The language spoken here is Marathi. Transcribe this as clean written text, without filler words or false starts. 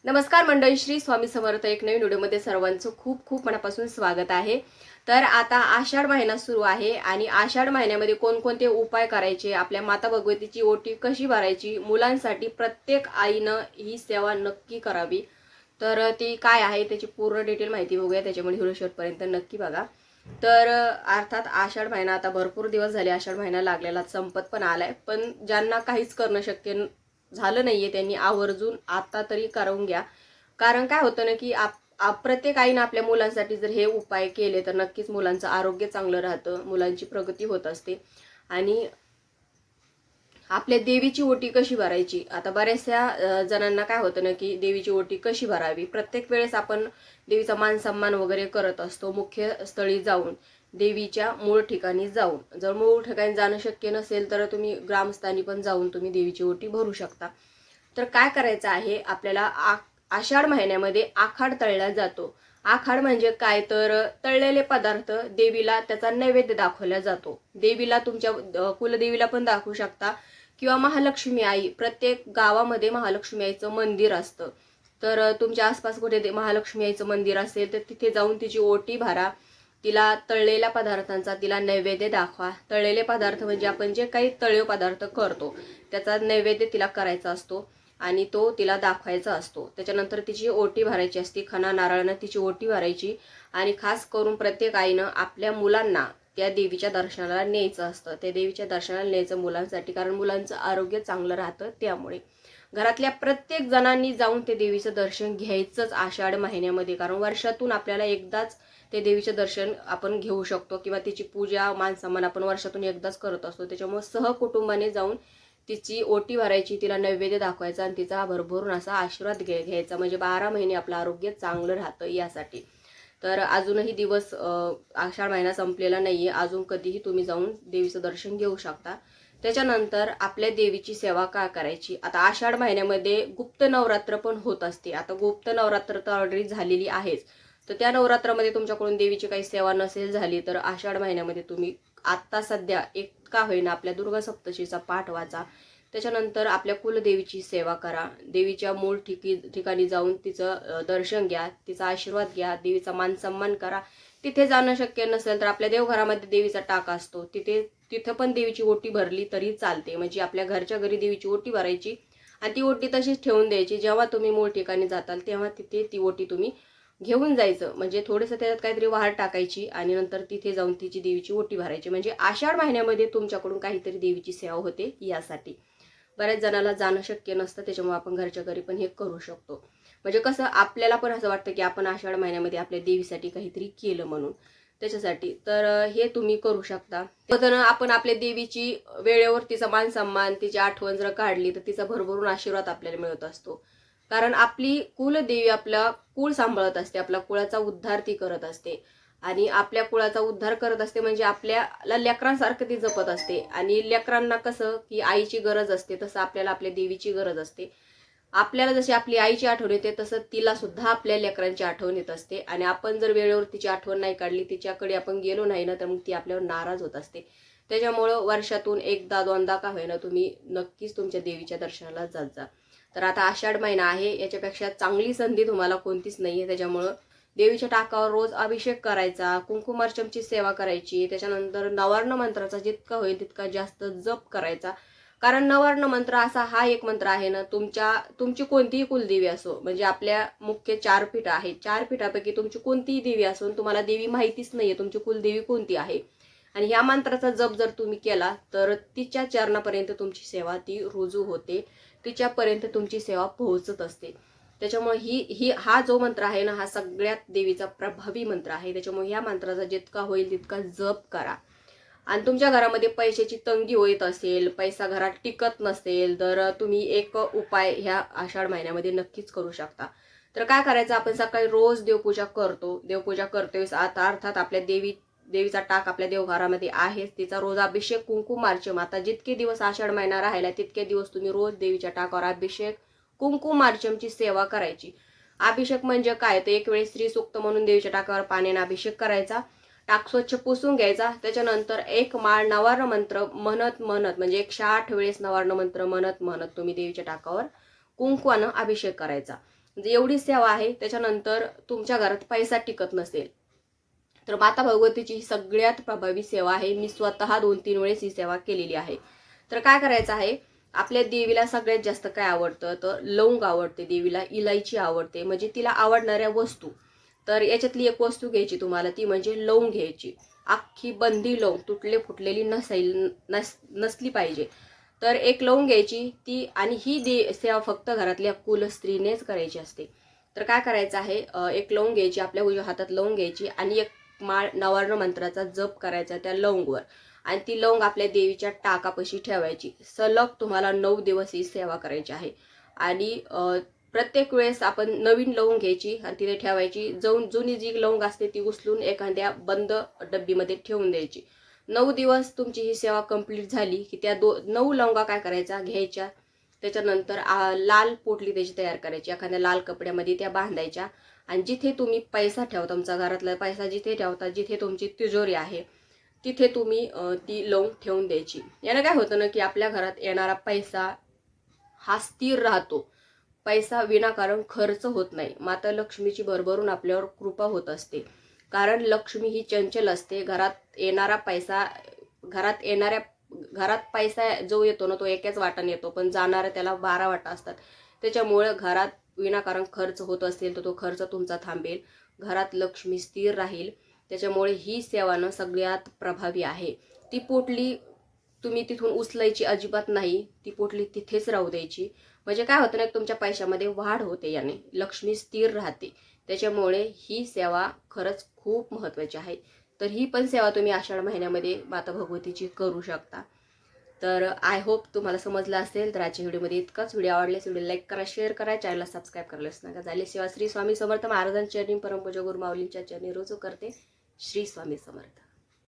नमस्कार मंडळी, श्री स्वामी समर्थ. एक नवीन व्हिडिओमध्ये सर्वांचं खूप खूप मनापासून स्वागत आहे. तर आता आषाढ महिना सुरू आहे आणि आषाढ महिन्यामध्ये कोणकोणते उपाय करायचे, आपल्या माता भगवतीची ओटी कशी भरायची, मुलांसाठी प्रत्येक आईनं ही सेवा नक्की करावी. तर ती काय आहे त्याची पूर्ण डिटेल माहिती बघूया, त्याच्यामुळे व्हिडिओ शेवटपर्यंत नक्की बघा. तर अर्थात आषाढ महिना आता भरपूर दिवस झाले, आषाढ महिना लागलेला संपत पण आलाय. पण ज्यांना काहीच करणं शक्य झालं नाहीये त्यांनी आवर्जून आता तरी करून घ्या. कारण काय होतं ना की प्रत्येक आईनं आपल्या मुलांसाठी जर हे उपाय केले तर नक्कीच मुलांचं आरोग्य चांगलं राहतं, मुलांची प्रगती होत असते. आणि आपल्या देवीची ओटी कशी भरायची, आता बऱ्याचशा जणांना काय होतं ना की देवीची ओटी कशी भरावी. प्रत्येक वेळेस आपण देवीचा मान सन्मान वगैरे करत असतो, मुख्य स्थळी जाऊन, देवीच्या मूळ ठिकाणी जाऊन. जर मूळ ठिकाणी जाणं शक्य नसेल तर तुम्ही ग्रामस्थानी पण जाऊन तुम्ही देवीची ओटी भरू शकता. तर काय करायचं आहे आपल्याला, आषाढ महिन्यामध्ये आखाड तळला जातो. आखाड म्हणजे काय, तर तळलेले पदार्थ देवीला त्याचा नैवेद्य दाखवला जातो. देवीला तुमच्या कुलदेवीला पण दाखवू शकता किंवा महालक्ष्मी आई, प्रत्येक गावामध्ये महालक्ष्मी आईचं मंदिर असतं. तर तुमच्या आसपास कुठे महालक्ष्मी आईचं मंदिर असेल तर तिथे जाऊन तिची ओटी भरा. तिला तळलेल्या पदार्थांचा तिला नैवेद्य दाखवा. तळलेले पदार्थ म्हणजे आपण जे काही तळेव पदार्थ करतो त्याचा नैवेद्य तिला करायचा असतो आणि तो तिला दाखवायचा असतो. त्याच्यानंतर तिची ओटी भरायची असते, खणा नारळानं तिची ओटी भरायची. आणि खास करून प्रत्येक आईनं आपल्या मुलांना त्या देवीच्या दर्शनाला न्यायचं असतं. त्या देवीच्या दर्शनाला न्यायचं मुलांसाठी, कारण मुलांचं आरोग्य चांगलं राहतं. त्यामुळे घरातल्या प्रत्येक जणांनी जाऊन ते देवीचं दर्शन घ्यायचंच आषाढ महिन्यामध्ये. कारण वर्षातून आपल्याला एकदाच ते देवीचे दर्शन आपण घेऊ शकतो किंवा तिची पूजा मान सन्मान आपण वर्षातून एकदाच करत असतो. त्याच्यामुळे सहकुटुंबाने जाऊन तिची ओटी भरायची, तिला नैवेद्य दाखवायचा आणि तिचा भरभरून असा आशीर्वाद घ्यायचा. म्हणजे 12 महिने आपलं आरोग्य चांगलं राहतं यासाठी. तर अजूनही दिवस आषाढ महिना संपलेला नाहीये, अजून कधीही तुम्ही जाऊन देवीचं दर्शन घेऊ शकता. त्याच्यानंतर आपल्या देवीची सेवा का करायची, आता आषाढ महिन्यामध्ये गुप्त नवरात्र पण होत असते. आता गुप्त नवरात्र तर ऑलरेडी झालेली आहेच. तर त्या नवरात्रामध्ये तुमच्याकडून देवीची काही सेवा नसेल झाली तर आषाढ महिन्यामध्ये तुम्ही आत्ता सध्या एक का होईना आपल्या दुर्गा सप्तशीचा पाठ वाचा. त्याच्यानंतर आपल्या कुलदेवीची सेवा करा. देवीच्या मूळ ठिकाणी जाऊन तिचं दर्शन घ्या, तिचा आशीर्वाद घ्या, देवीचा मान सन्मान करा. तिथे जाणं शक्य नसेल तर आपल्या देवघरामध्ये देवीचा टाका असतो, तिथं पण देवीची ओटी भरली तरी चालते. म्हणजे आपल्या घरच्या घरी देवीची ओटी भरायची आणि ती ओटी तशीच ठेवून द्यायची. जेव्हा तुम्ही मूळ ठिकाणी जाताल तेव्हा तिथे ती ओटी तुम्ही घेऊन जायचं. म्हणजे थोडंसं त्याच्यात काहीतरी वाहट टाकायची आणि नंतर तिथे जाऊन तिची देवीची ओटी भरायची. म्हणजे आषाढ महिन्यामध्ये तुमच्याकडून काहीतरी देवीची सेवा होते यासाठी. बऱ्याच जणांना जाणं शक्य नसतं, त्याच्यामुळे आपण घरच्या घरी पण हे करू शकतो. म्हणजे कसं आपल्याला पण असं वाटतं की आपण आषाढ महिन्यामध्ये आपल्या देवीसाठी काहीतरी केलं म्हणून, त्याच्यासाठी. तर हे तुम्ही करू शकता. तर आपण आपल्या देवीची वेळेवर तिचा मान सन्मान, तिची आठवण जर काढली तर तिचा भरभरून आशीर्वाद आपल्याला मिळत असतो. कारण आपली कुलदेवी आपला कुळ सांभाळत असते, आपल्या कुळाचा उद्धार ती करत असते. आणि आपल्या कुळाचा उद्धार करत असते म्हणजे आपल्याला लेकरांसारखं ती जपत असते. आणि लेकरांना कसं की आईची गरज असते, तसं आपल्याला आपल्या देवीची गरज असते. आपल्याला जशी आपली आईची आठवण येते तसं तिला सुद्धा आपल्या लेकरांची आठवण येत असते. आणि आपण जर वेळेवर तिची आठवण नाही काढली, तिच्याकडे आपण गेलो नाही ना, तर मग ती आपल्यावर नाराज होत असते. त्याच्यामुळं वर्षातून एकदा दोनदा का होईना तुम्ही नक्कीच तुमच्या देवीच्या दर्शनाला जात जा. तर आता आषाढ महिना आहे, याच्यापेक्षा चांगली संधी तुम्हाला कोणतीच नाहीये. त्याच्यामुळं देवीच्या टाकावर रोज अभिषेक करायचा, कुंकुमार्चनची सेवा करायची. त्याच्यानंतर नवार्ण मंत्राचा जितका होईल तितका जास्त जप करायचा. कारण नवार्ण मंत्र असा हा एक मंत्र आहे ना, तुमची कोणतीही कुलदेवी असो, म्हणजे आपल्या मुख्य 4 पीठ आहे, 4 पीठापैकी तुमची कोणतीही देवी असून तुम्हाला देवी माहितीच नाहीये तुमची कुलदेवी कोणती आहे, आणि ह्या मंत्राचा जप जर तुम्ही केला तर तिच्या चरणापर्यंत तुमची सेवा ती रुजू होते, तिच्यापर्यंत तुमची सेवा पोहोचत असते. त्याच्यामुळे हा जो मंत्र आहे ना, हा सगळ्यात देवीचा प्रभावी मंत्र आहे. त्याच्यामुळे ह्या मंत्राचा जितका होईल तितका जप करा. आणि तुमच्या घरामध्ये पैशाची तंगी होत असेल, पैसा घरात टिकत नसेल, तर तुम्ही एक उपाय ह्या आषाढ महिन्यामध्ये नक्कीच करू शकता. तर काय करायचं, आपण सकाळी रोज देवपूजा करतो. देवपूजा करतोय आता अर्थात आपल्या देवीचा टाक आपल्या देवघरामध्ये आहेच. तिचा रोज अभिषेक, कुंकुमार्चन, आता जितके दिवस आषाढ महिना राहिला तितके दिवस तुम्ही रोज देवीच्या टाकावर अभिषेक, कुंकुमार्चनची सेवा करायची. अभिषेक म्हणजे काय, तर एक वेळेस श्री सूक्त म्हणून देवीच्या टाकावर पाण्याने अभिषेक करायचा, टाक स्वच्छ पुसून घ्यायचा. त्याच्यानंतर एक माळ नवार्ण मंत्र म्हणत म्हणत, म्हणजे 108 वेळेस नवार्ण मंत्र म्हणत म्हणत तुम्ही देवीच्या टाकावर कुंकवानं अभिषेक करायचा. म्हणजे एवढी सेवा आहे, त्याच्यानंतर तुमच्या घरात पैसा टिकत नसेल तर माता भगवतीची ही सगळ्यात प्रभावी सेवा आहे. मी स्वतः 2-3 वेळेस ही सेवा केलेली आहे. तर काय करायचं आहे, आपल्या देवीला सगळ्यात जास्त काय आवडतं तर लवंग आवडते देवीला, इलायची आवडते, म्हणजे तिला आवडणाऱ्या वस्तू. तर याच्यातली एक वस्तू घ्यायची तुम्हाला, ती म्हणजे लवंग घ्यायची. अख्खी बंदी लवंग, तुटले फुटलेली नसली पाहिजे. तर एक लवंग घ्यायची ती, आणि ही सेवा फक्त घरातल्या कुलस्त्रीनेच करायची असते. तर काय करायचं आहे, एक लवंग घ्यायची, आपल्या उजव्या हातात लवंग घ्यायची आणि एक माळ नवार्ण मंत्राचा जप करायचा त्या लवंगवर, आणि ती लवंग आपल्या देवीच्या टाकापाशी ठेवायची. सलग तुम्हाला 9 दिवस ही सेवा करायची आहे. आणि प्रत्येक वेळेस आपण नवीन लवंग घ्यायची आणि तिथे ठेवायची. जुनी जी लवंग असते ती उचलून एखाद्या बंद डब्बीमध्ये ठेवून द्यायची. 9 दिवस तुमची ही सेवा कंप्लीट झाली की त्या 9 लवंगा काय करायचा घ्यायच्या. त्याच्यानंतर लाल पोटली त्याची तयार करायची, एखाद्या लाल कपड्यामध्ये त्या बांधायच्या, आणि जिथे तुम्ही पैसा ठेवता, तुमचा घरातला पैसा जिथे ठेवता, जिथे तुमची तिजोरी आहे तिथे तुम्ही ती लवंग ठेवून द्यायची. यानं काय होतं ना की आपल्या घरात येणारा पैसा हा स्थिर राहतो. पैसा विनाकारण खर्च होत नाही. माता लक्ष्मीची भरभरून आपल्यावर कृपा होत असते, कारण लक्ष्मी ही चंचल असते. घरात पैसा जो येतो ना तो एकाच वाटाने येतो, पण जाणारा त्याला 12 वाटा असतात. त्याच्यामुळे घरात विनाकारण खर्च होत असेल तर तो खर्च तुमचा थांबेल, घरात लक्ष्मी स्थिर राहील. त्याच्यामुळे ही सेवा ना सगळ्यात प्रभावी आहे. ती पोटली तुम्ही तिथून उचलायची अजिबात नाही, ती पोटली तिथेच राहू द्यायची. म्हणजे काय होतं ना, तुमच्या पैशामध्ये वाढ होते, याने लक्ष्मी स्थिर राहते. त्याच्यामुळे ही सेवा खरंच खूप महत्त्वाची आहे. तर ही पण सेवा तुम्ही आषाढ महिन्यामध्ये माता भगवतीची करू शकता. तर आय होप तुम्हाला समजलं असेल. तर आजच्या व्हिडिओमध्ये इतकाच. व्हिडिओ आवडल्यास व्हिडिओ लाईक करा, शेअर करा, चॅनलला सबस्क्राईब करायलाच नका. झाले सेवा श्री स्वामी समर्थ महाराजांच्या चरणी, परमपूज्य गुरु माऊलींच्या चरणी रोज करते. श्री स्वामी समर्थ.